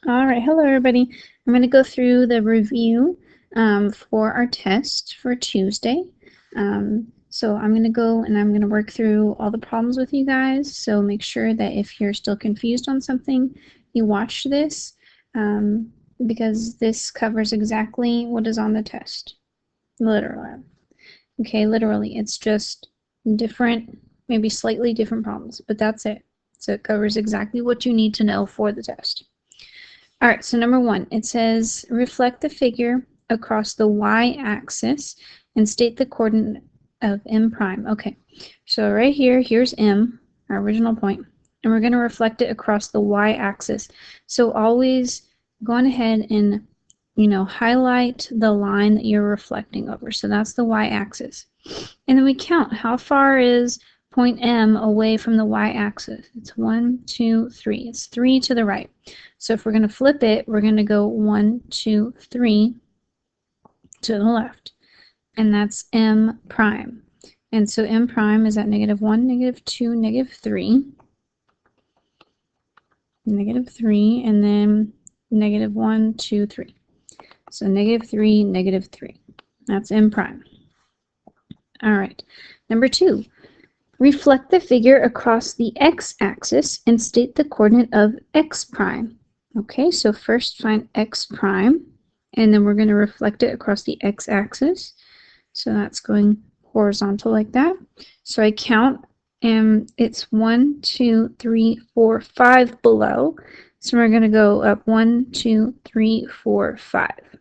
All right, hello everybody. I'm going to go through the review for our test for Tuesday. So I'm going to go and I'm going to work through all the problems with you guys. So make sure that if you're still confused on something, you watch this because this covers exactly what is on the test. Literally. Okay, literally. It's just different, maybe slightly different problems, but that's it. So it covers exactly what you need to know for the test. All right, so number one, it says reflect the figure across the y-axis and state the coordinate of m prime. Okay, so right here, here's m, our original point, and we're going to reflect it across the y-axis. So always go on ahead and, highlight the line that you're reflecting over. So that's the y-axis. And then we count how far is point M away from the y-axis. It's 1, 2, 3. It's 3 to the right. So if we're going to flip it, we're going to go 1, 2, 3 to the left. And that's M prime. And so M prime is at -1, -2, -3. -3, and then -1, 2, 3. So -3, -3. That's M prime. All right. Number two. Reflect the figure across the x-axis and state the coordinate of x prime. Okay, so first find x prime, and then we're going to reflect it across the x-axis. So that's going horizontal like that. So I count, and it's 1, 2, 3, 4, 5 below. So we're going to go up 1, 2, 3, 4, 5.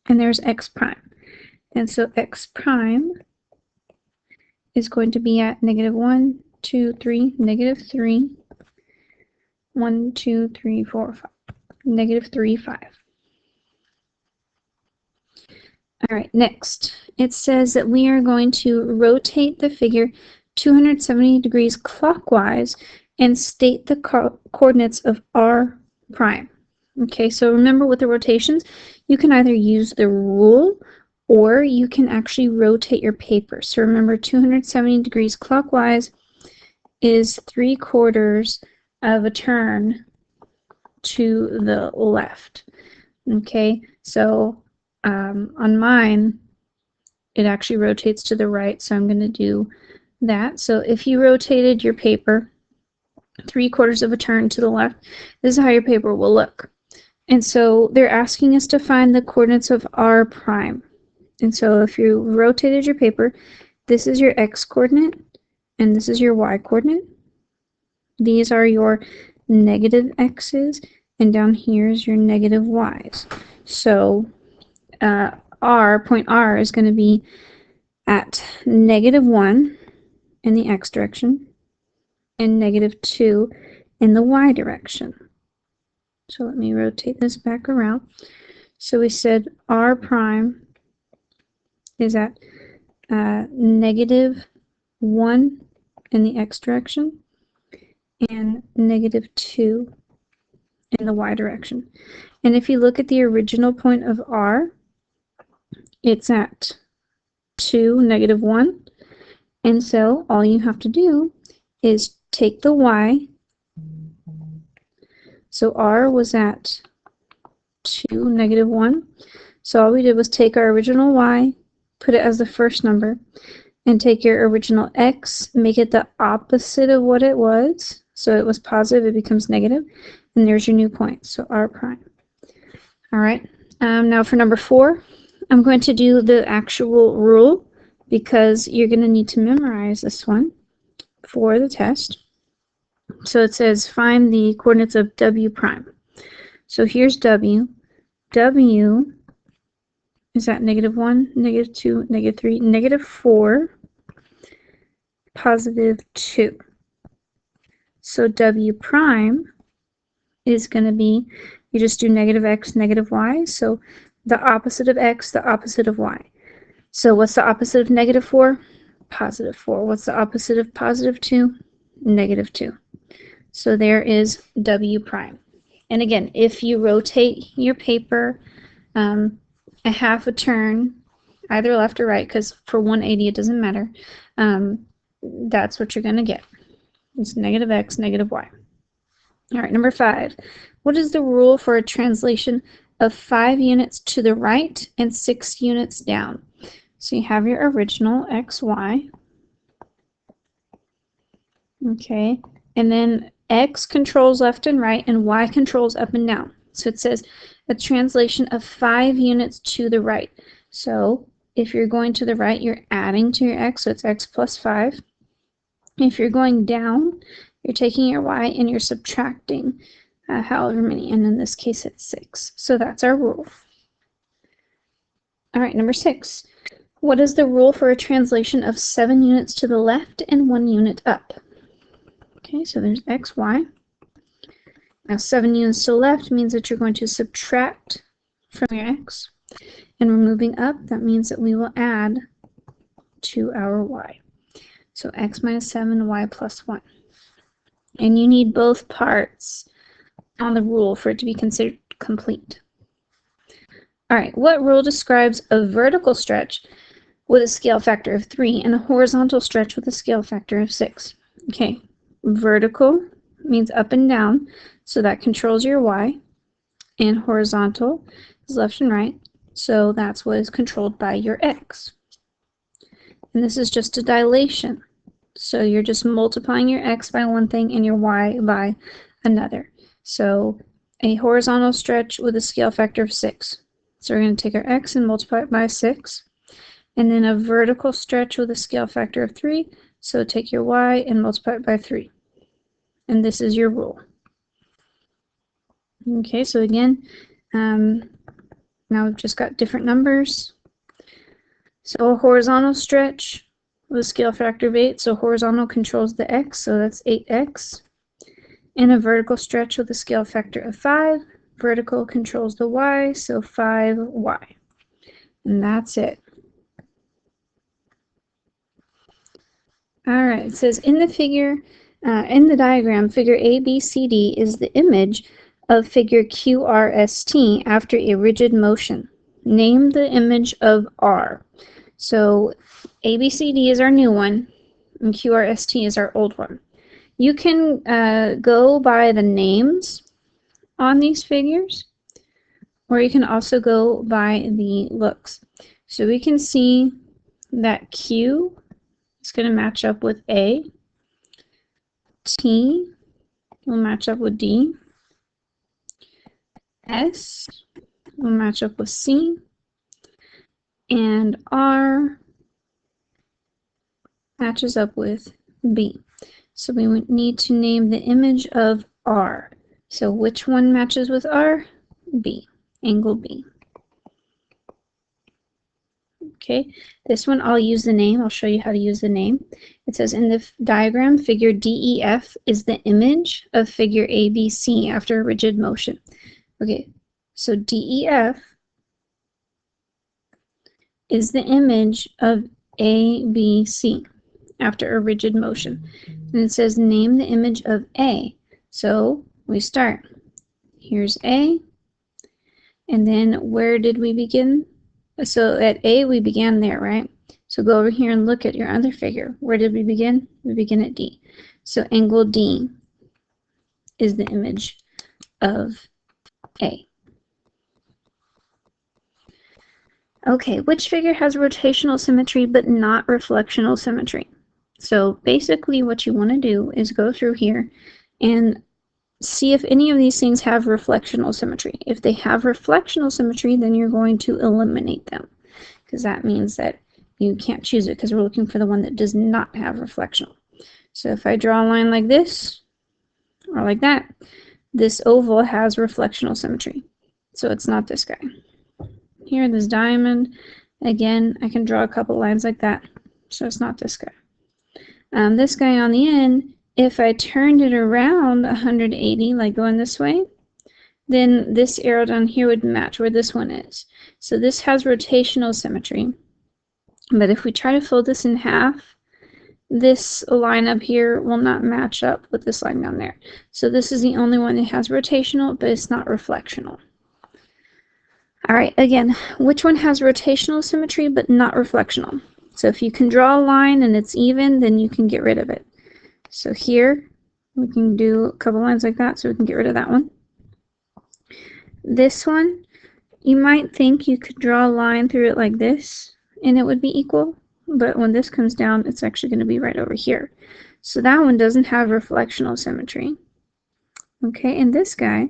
And there's x prime. And so x prime is going to be at -1, 2, 3, -3, 1, 2, 3, 4, 5, -3, 5. All right, next, it says that we are going to rotate the figure 270 degrees clockwise and state the coordinates of r prime. Okay, so remember with the rotations, you can either use the rule or you can actually rotate your paper. So remember, 270 degrees clockwise is 3/4 of a turn to the left. Okay, so on mine, it actually rotates to the right, so I'm going to do that. So if you rotated your paper 3/4 of a turn to the left, this is how your paper will look. And so they're asking us to find the coordinates of r prime. And so if you rotated your paper, this is your x coordinate and this is your y coordinate. These are your negative x's, and down here is your negative y's. So point R is going to be at -1 in the x direction and -2 in the y direction. So let me rotate this back around. So we said r prime is at -1 in the x direction and -2 in the y direction. And if you look at the original point of r, it's at 2, -1. And so all you have to do is take the y. So r was at 2, -1. So all we did was take our original y, put it as the first number, and take your original x, make it the opposite of what it was. So it was positive, it becomes negative, and there's your new point, so r prime. All right, now for number 4, I'm going to do the actual rule because you're going to need to memorize this one for the test. So it says find the coordinates of w prime. So here's w. W is at -1, -2, -3, -4, +2. So w prime is going to be, you just do -x, -y. So the opposite of x, the opposite of y. So what's the opposite of -4? +4. What's the opposite of +2? -2. So there is w prime. And again, if you rotate your paper a half a turn, either left or right, because for 180 it doesn't matter, that's what you're going to get. It's -x, -y. All right, number 5. What is the rule for a translation of 5 units to the right and 6 units down? So you have your original x, y. Okay, and then x controls left and right and y controls up and down. So it says a translation of 5 units to the right. So if you're going to the right, you're adding to your x, so it's x plus 5. If you're going down, you're taking your y and you're subtracting however many, and in this case it's 6. So that's our rule. All right, number 6. What is the rule for a translation of 7 units to the left and 1 unit up? Okay, so there's x, y. Now 7 units to the left means that you're going to subtract from your x. And we're moving up, that means that we will add to our y. So x minus 7, y plus 1. And you need both parts on the rule for it to be considered complete. All right, what rule describes a vertical stretch with a scale factor of 3 and a horizontal stretch with a scale factor of 6? Okay, vertical means up and down, so that controls your y, and horizontal is left and right, so that's what is controlled by your x. And this is just a dilation, so you're just multiplying your x by one thing and your y by another. So a horizontal stretch with a scale factor of 6. So we're going to take our x and multiply it by 6. And then a vertical stretch with a scale factor of 3. So take your y and multiply it by 3. And this is your rule. Okay, so again, now we've just got different numbers. So a horizontal stretch with a scale factor of 8. So horizontal controls the x, so that's 8x. And a vertical stretch with a scale factor of 5. Vertical controls the y, so 5y. And that's it. All right, it says in the figure, in the diagram, figure ABCD is the image of figure QRST after a rigid motion. Name the image of R. So ABCD is our new one, and QRST is our old one. You can go by the names on these figures, or you can also go by the looks. So we can see that Q is going to match up with A, T will match up with D, S will match up with C, and R matches up with B. So we would need to name the image of R. So which one matches with R? B, angle B. Okay, this one I'll use the name. I'll show you how to use the name. It says in the diagram, figure DEF is the image of figure ABC after a rigid motion. Okay, so DEF is the image of ABC after a rigid motion. And it says name the image of A. So we start. Here's A. And then where did we begin? So at A we began there, right? So go over here and look at your other figure. Where did we begin? We begin at D. So angle D is the image of A. Okay, which figure has rotational symmetry but not reflectional symmetry? So basically what you want to do is go through here and see if any of these things have reflectional symmetry. If they have reflectional symmetry, then you're going to eliminate them, because that means that you can't choose it, because we're looking for the one that does not have reflectional. So if I draw a line like this, or like that, this oval has reflectional symmetry. So it's not this guy. Here, this diamond, again, I can draw a couple lines like that. So it's not this guy. This guy on the end, if I turned it around 180, like going this way, then this arrow down here would match where this one is. So this has rotational symmetry. But if we try to fold this in half, this line up here will not match up with this line down there. So this is the only one that has rotational, but it's not reflectional. All right, again, which one has rotational symmetry but not reflectional? So if you can draw a line and it's even, then you can get rid of it. So here We can do a couple lines like that, so we can get rid of that one. This one, you might think you could draw a line through it like this, and it would be equal, but when this comes down, it's actually going to be right over here. So that one doesn't have reflectional symmetry. Okay, and this guy,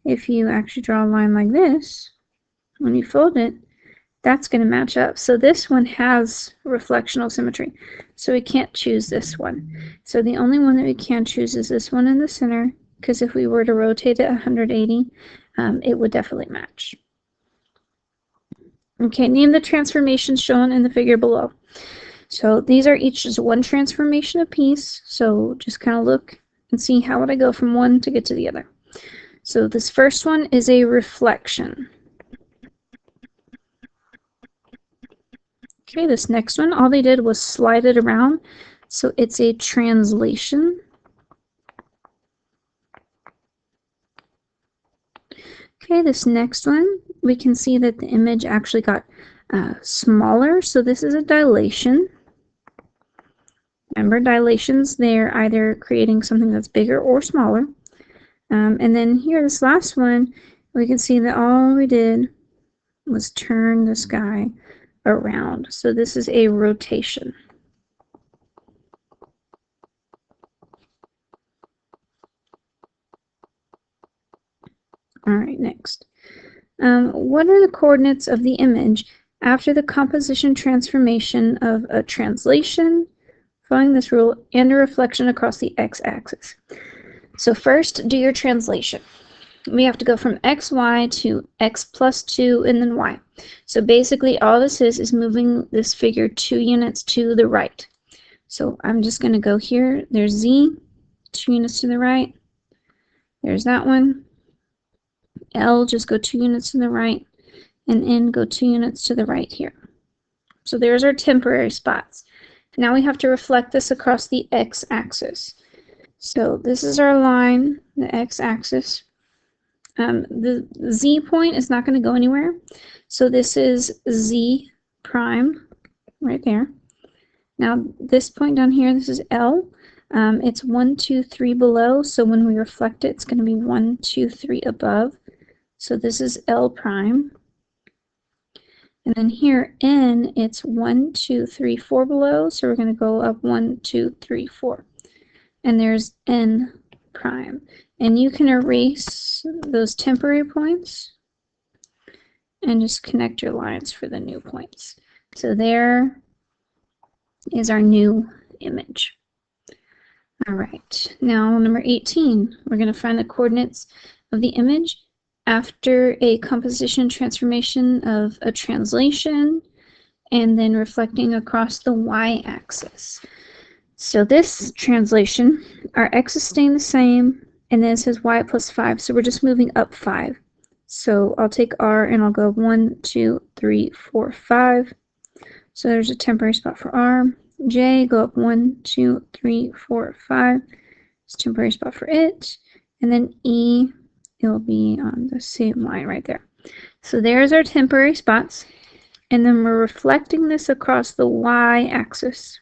if you actually draw a line like this, when you fold it, that's going to match up. So this one has reflectional symmetry. So we can't choose this one. So the only one that we can choose is this one in the center, because if we were to rotate it 180, it would definitely match. Okay, name the transformations shown in the figure below. So these are each just one transformation apiece. So just kind of look and see how would I go from one to get to the other. So this first one is a reflection. Okay, this next one, all they did was slide it around, so it's a translation. Okay, this next one, we can see that the image actually got smaller, so this is a dilation. Remember, dilations, they're either creating something that's bigger or smaller. And then here, this last one, we can see that all we did was turn this guy around. So this is a rotation. All right, next. What are the coordinates of the image after the composition transformation of a translation, following this rule, and a reflection across the x-axis? So first, do your translation. We have to go from xy to x plus 2 and then y. So basically all this is moving this figure 2 units to the right. So I'm just going to go here. There's z, 2 units to the right. There's that one. L, just go 2 units to the right. And N, go 2 units to the right here. So there's our temporary spots. Now we have to reflect this across the x-axis. So this is our line, the x-axis. The z point is not going to go anywhere. So this is z prime right there. Now this point down here, this is L. It's 1, 2, 3 below. So when we reflect it, it's going to be 1, 2, 3 above. So this is L prime. And then here, N, it's 1, 2, 3, 4 below. So we're going to go up 1, 2, 3, 4. And there's N prime. And you can erase those temporary points and just connect your lines for the new points. So there is our new image. All right, now number 18, we're going to find the coordinates of the image after a composition transformation of a translation and then reflecting across the y-axis. So this translation, our x is staying the same, and then it says y plus 5, so we're just moving up 5. So I'll take R and I'll go 1, 2, 3, 4, 5. So there's a temporary spot for R. J, go up 1, 2, 3, 4, 5. It's a temporary spot for it. And then E, it'll be on the same line right there. So there's our temporary spots. And then we're reflecting this across the y-axis.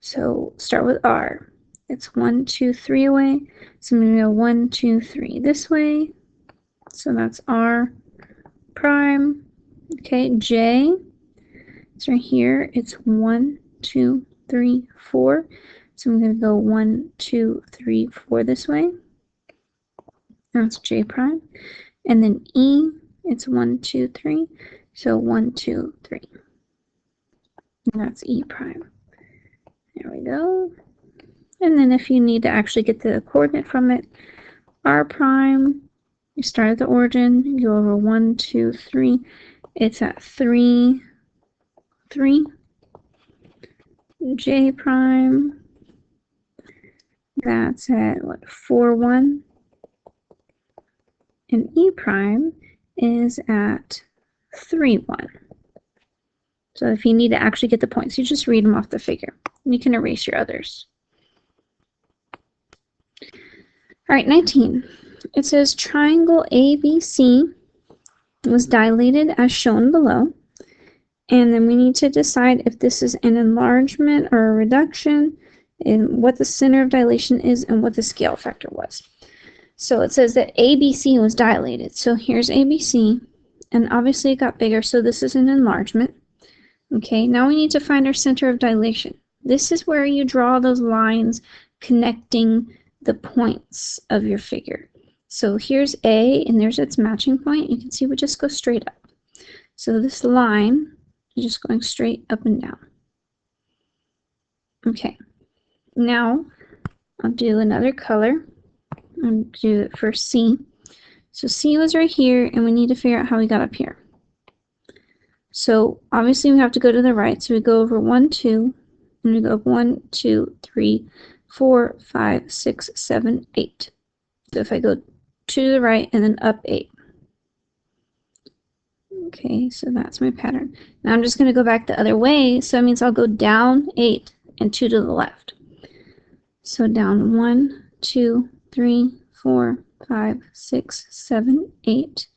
So start with R. It's 1, 2, 3 away. So I'm going to go 1, 2, 3 this way. So that's R prime. Okay, J. It's right here. It's 1, 2, 3, 4. So I'm going to go 1, 2, 3, 4 this way. That's J prime. And then E, it's 1, 2, 3. So 1, 2, 3. And that's E prime. There we go. And then if you need to actually get the coordinate from it, R prime, you start at the origin, you go over 1, 2, 3. It's at 3, 3. J prime, that's at what, 4, 1. And E prime is at 3, 1. So if you need to actually get the points, you just read them off the figure. You can erase your others. All right, 19. It says triangle ABC was dilated as shown below. And then we need to decide if this is an enlargement or a reduction. and what the center of dilation is and what the scale factor was. So it says that ABC was dilated. So here's ABC, and obviously it got bigger, so this is an enlargement. Okay, now we need to find our center of dilation. This is where you draw those lines connecting the points of your figure. So here's A, and there's its matching point. You can see we just go straight up. So this line is just going straight up and down. Okay, now I'll do another color. I'll do it for C. So C was right here, and we need to figure out how we got up here. So obviously we have to go to the right, so we go over 1, 2, and we go up 1, 2, 3, 4, 5, 6, 7, 8. So if I go to the right and then up 8. Okay, so that's my pattern. Now I'm just going to go back the other way, so that means I'll go down 8 and 2 to the left. So down 1, 2, 3, 4, 5, 6, 7, 8,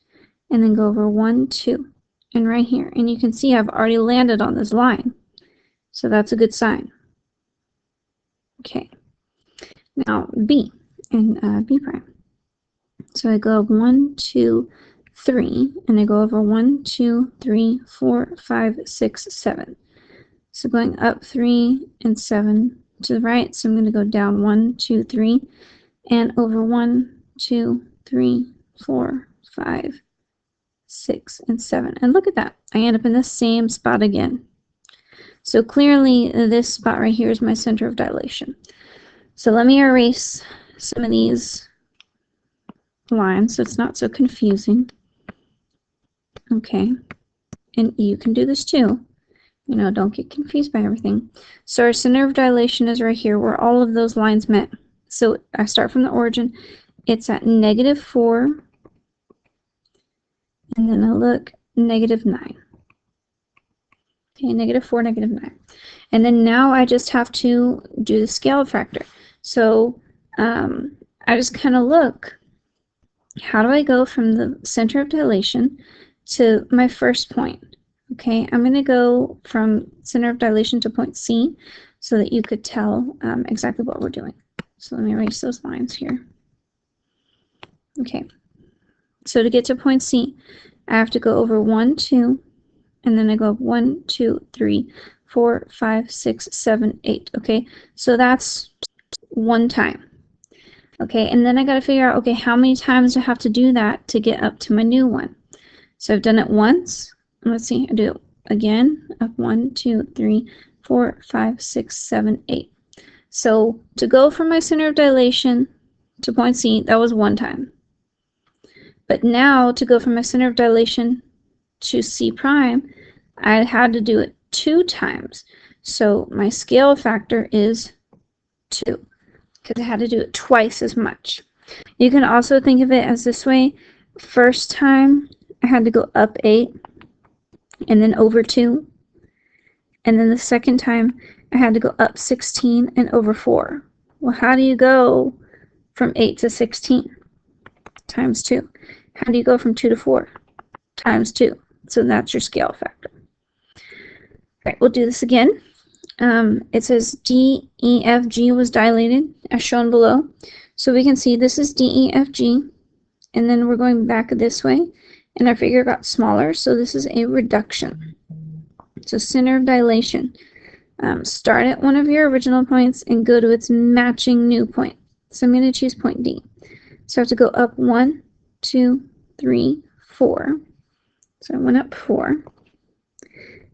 and then go over 1, 2, and right here. And you can see I've already landed on this line, so that's a good sign. Okay, now B and B prime. So I go 1, 2, 3, and I go over 1, 2, 3, 4, 5, 6, 7. So going up 3 and 7 to the right, so I'm going to go down 1, 2, 3, and over 1, 2, 3, 4, 5, 6, and 7. And look at that. I end up in the same spot again. So clearly this spot right here is my center of dilation. So let me erase some of these lines so it's not so confusing. Okay. And you can do this too. You know, don't get confused by everything. So our center of dilation is right here where all of those lines met. So I start from the origin. It's at -4, and then I look -9. Okay, -4, -9. And then now I just have to do the scale factor. So I just kind of look, how do I go from the center of dilation to my first point? Okay, I'm going to go from center of dilation to point C so that you could tell exactly what we're doing. So let me erase those lines here. Okay, so to get to point C, I have to go over 1, 2, and then I go 1, 2, 3, 4, 5, 6, 7, 8. Okay, so that's one time. Okay, and then I got to figure out, okay, how many times do I have to do that to get up to my new one? So I've done it once. Let's see, I do it again. Up 1, 2, 3, 4, 5, 6, 7, 8. So to go from my center of dilation to point C, that was one time. But now to go from my center of dilation to C prime, I had to do it 2 times. So my scale factor is 2 because I had to do it twice as much. You can also think of it as this way. First time I had to go up 8 and then over 2. And then the second time I had to go up 16 and over 4. Well, how do you go from 8 to 16? Times 2. How do you go from 2 to 4? Times 2. So that's your scale factor. All right, we'll do this again. It says D, E, F, G was dilated as shown below. So we can see this is D, E, F, G. And then we're going back this way. And our figure got smaller. So this is a reduction. So center of dilation. Start at one of your original points and go to its matching new point. So I'm going to choose point D. So I have to go up 1, 2, 3, 4. So I went up 4.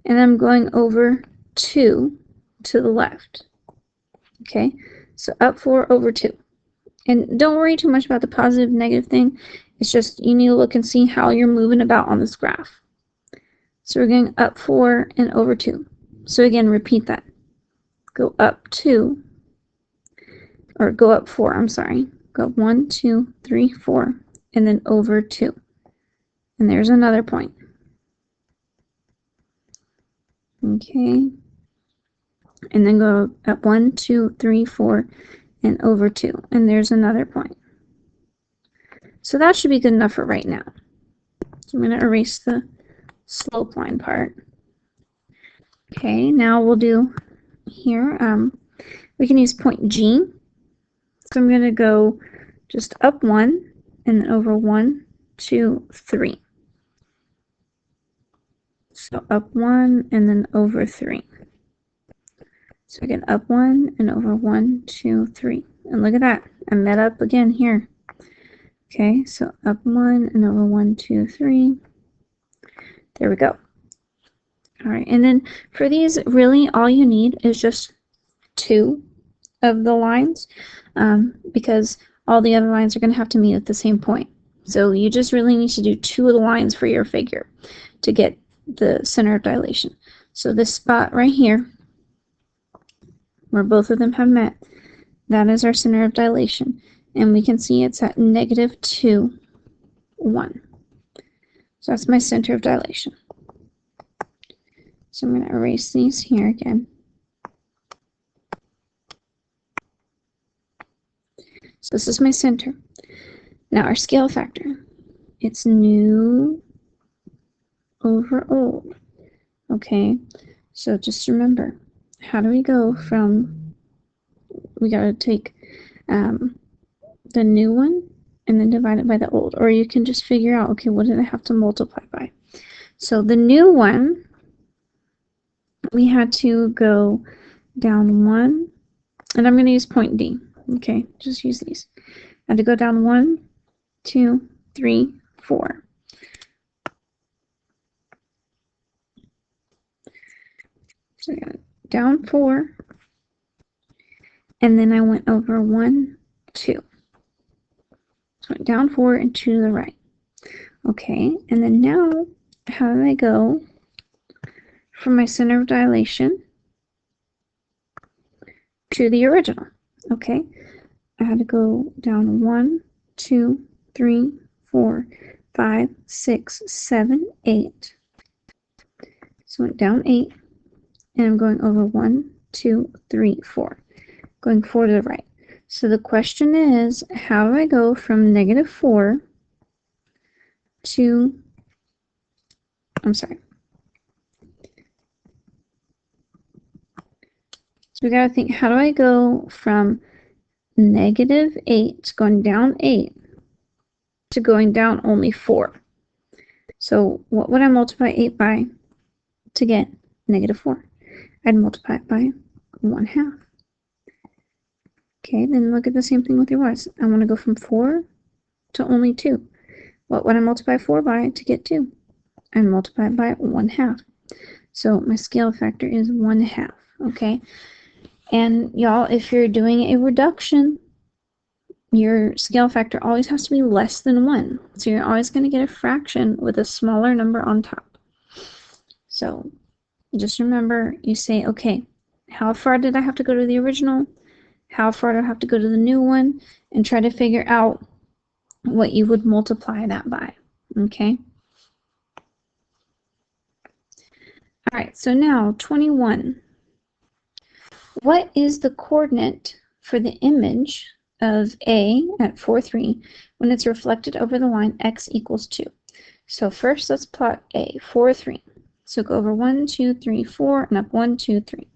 And I'm going over 2 to the left. Okay, so up 4 over 2. And don't worry too much about the positive negative thing. It's just you need to look and see how you're moving about on this graph. So we're going up 4 and over 2. So again, repeat that. Go up 2, or go up 4, I'm sorry. Go 1, 2, 3, 4, and then over 2. And there's another point. Okay. And then go up 1, 2, 3, 4, and over 2. And there's another point. So that should be good enough for right now. So I'm going to erase the slope line part. Okay, now we'll do here. We can use point G. So I'm going to go just up 1 and then over 1, 2, 3. So up 1 and then over 3. So again, up 1 and over 1, 2, 3. And look at that. I met up again here. Okay, so up 1 and over 1, 2, 3. There we go. All right, and then for these, really all you need is just 2 of the lines, because all the other lines are going to have to meet at the same point. So you just really need to do 2 of the lines for your figure to get the center of dilation. So this spot right here, where both of them have met, that is our center of dilation. And we can see it's at -2, 1. So that's my center of dilation. So I'm going to erase these here again. So this is my center. Now our scale factor. It's new over old. Okay, so just remember, how do we go from, we got to take the new one and then divide it by the old. Or you can just figure out, okay, what did I have to multiply by? So the new one, we had to go down 1, and I'm going to use point D. Okay, just use these. I had to go down 1, 2, 3, 4. So I got down 4, and then I went over 1, 2. So I went down 4 and to the right. Okay, and then now, how do I go from my center of dilation to the original? Okay, I had to go down 1, 2, 3, 4, 5, 6, 7, 8. So I went down 8, and I'm going over 1, 2, 3, 4. Going 4 to the right. So the question is, how do I go from -4 to, I'm sorry. So we got to think, how do I go from -8, going down 8, to going down only 4? So what would I multiply 8 by to get -4? I'd multiply it by 1/2. Okay, then look at the same thing with your y's. I want to go from 4 to only 2. What would I multiply 4 by to get 2? I'd multiply it by 1/2. So my scale factor is 1/2. Okay, and y'all, if you're doing a reduction, your scale factor always has to be less than 1. So you're always going to get a fraction with a smaller number on top. So just remember, you say, okay, how far did I have to go to the original? How far do I have to go to the new one? And try to figure out what you would multiply that by. Okay? All right, so now 21. What is the coordinate for the image of A at 4, 3 when it's reflected over the line x equals 2? So first let's plot A, 4, 3. So go over 1, 2, 3, 4, and up 1, 2, 3.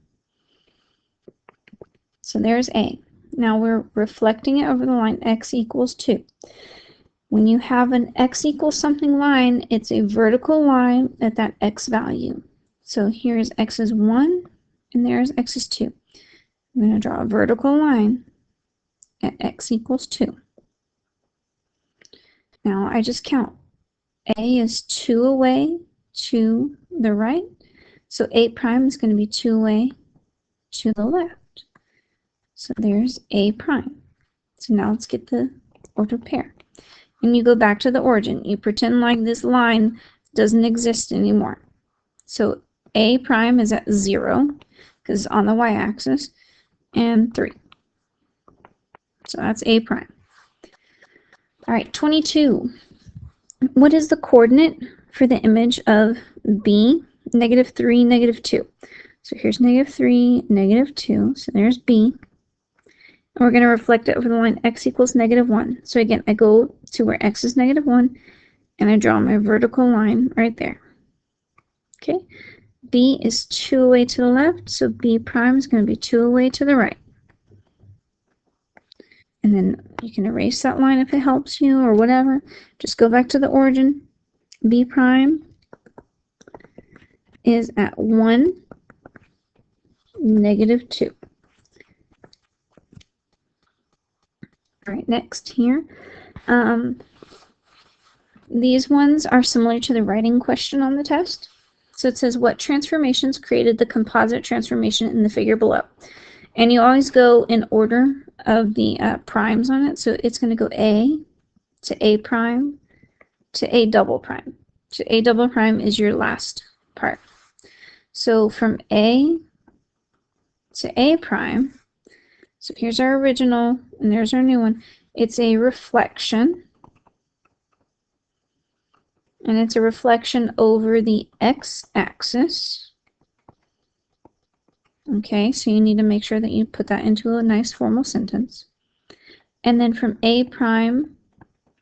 So there's A. Now we're reflecting it over the line x equals 2. When you have an x equals something line, it's a vertical line at that x value. So here's x is 1, and there's x is 2. I'm going to draw a vertical line at x equals 2. Now I just count. A is 2 away to the right, so A prime is going to be 2 away to the left. So there's A prime. So now let's get the ordered pair. And you go back to the origin. You pretend like this line doesn't exist anymore. So A prime is at 0, because it's on the y-axis, and 3. So that's A prime. All right, 22. What is the coordinate for the image of B, -3, -2? So here's -3, -2. So there's B. And we're going to reflect it over the line x equals -1. So again, I go to where x is -1, and I draw my vertical line right there. Okay, B is 2 away to the left, so B prime is going to be 2 away to the right. and then you can erase that line if it helps you or whatever. Just go back to the origin. B prime is at 1, -2. All right, next here. These ones are similar to the writing question on the test. So it says, what transformations created the composite transformation in the figure below? And you always go in order of the primes on it. So it's going to go A to A prime to A double prime. So A double prime is your last part. So from A to A prime, so here's our original, and there's our new one. It's a reflection. And it's a reflection over the x-axis. Okay, so you need to make sure that you put that into a nice formal sentence. And then from A prime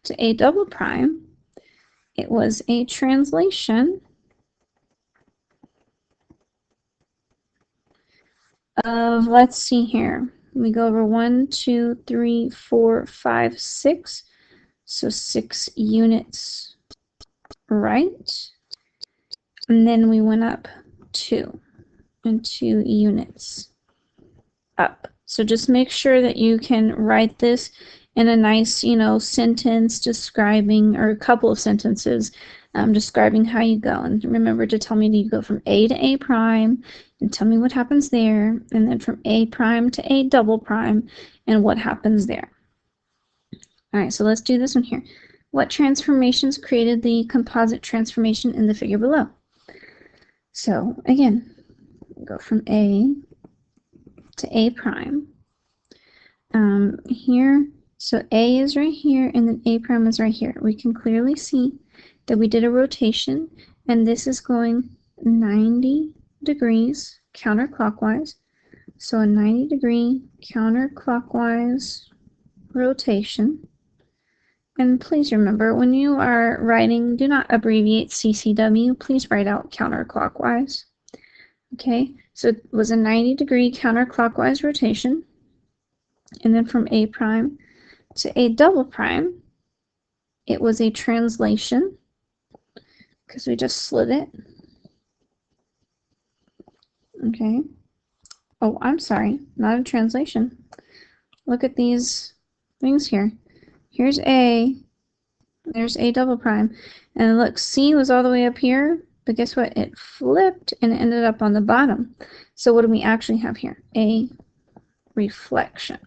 to A double prime, it was a translation of, let's see here, we go over 1, 2, 3, 4, 5, 6. So 6 units right. And then we went up 2 and 2 units up. So just make sure that you can write this in a nice, sentence describing, or a couple of sentences describing how you go. And remember to tell me that you go from A to A prime, and tell me what happens there, and then from A prime to A double prime, and what happens there. All right, so let's do this one here. What transformations created the composite transformation in the figure below? So again, go from A to A prime. Here, so A is right here, and then A prime is right here. We can clearly see that we did a rotation, and this is going 90 degrees counterclockwise. So a 90-degree counterclockwise rotation. And please remember, when you are writing, do not abbreviate CCW. Please write out counterclockwise. Okay, so it was a 90-degree counterclockwise rotation. And then from A prime to A double prime, it was a translation, because we just slid it. Okay. Oh, I'm sorry, not a translation. Look at these things here. Here's A, there's A double prime, and look, C was all the way up here, but guess what? It flipped and it ended up on the bottom. So what do we actually have here? A reflection.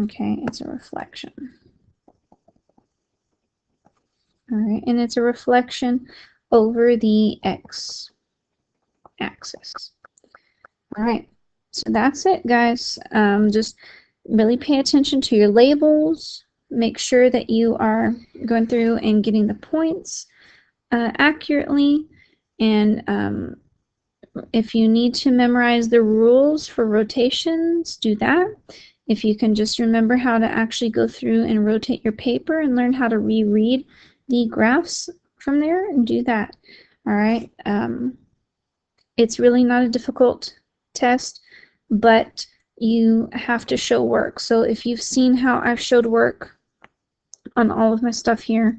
Okay, it's a reflection. All right, and it's a reflection over the x-axis. All right, so that's it, guys. Just really pay attention to your labels. Make sure that you are going through and getting the points accurately. And if you need to memorize the rules for rotations, do that. If you can just remember how to actually go through and rotate your paper and learn how to reread the graphs from there, and do that. All right. It's really not a difficult test, but you have to show work. So if you've seen how I've showed work on all of my stuff here,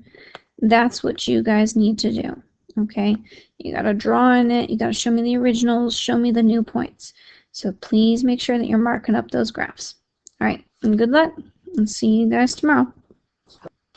that's what you guys need to do. Okay, you got to draw in it, you got to show me the originals, show me the new points. So please make sure that you're marking up those graphs. All right, and good luck, and see you guys tomorrow.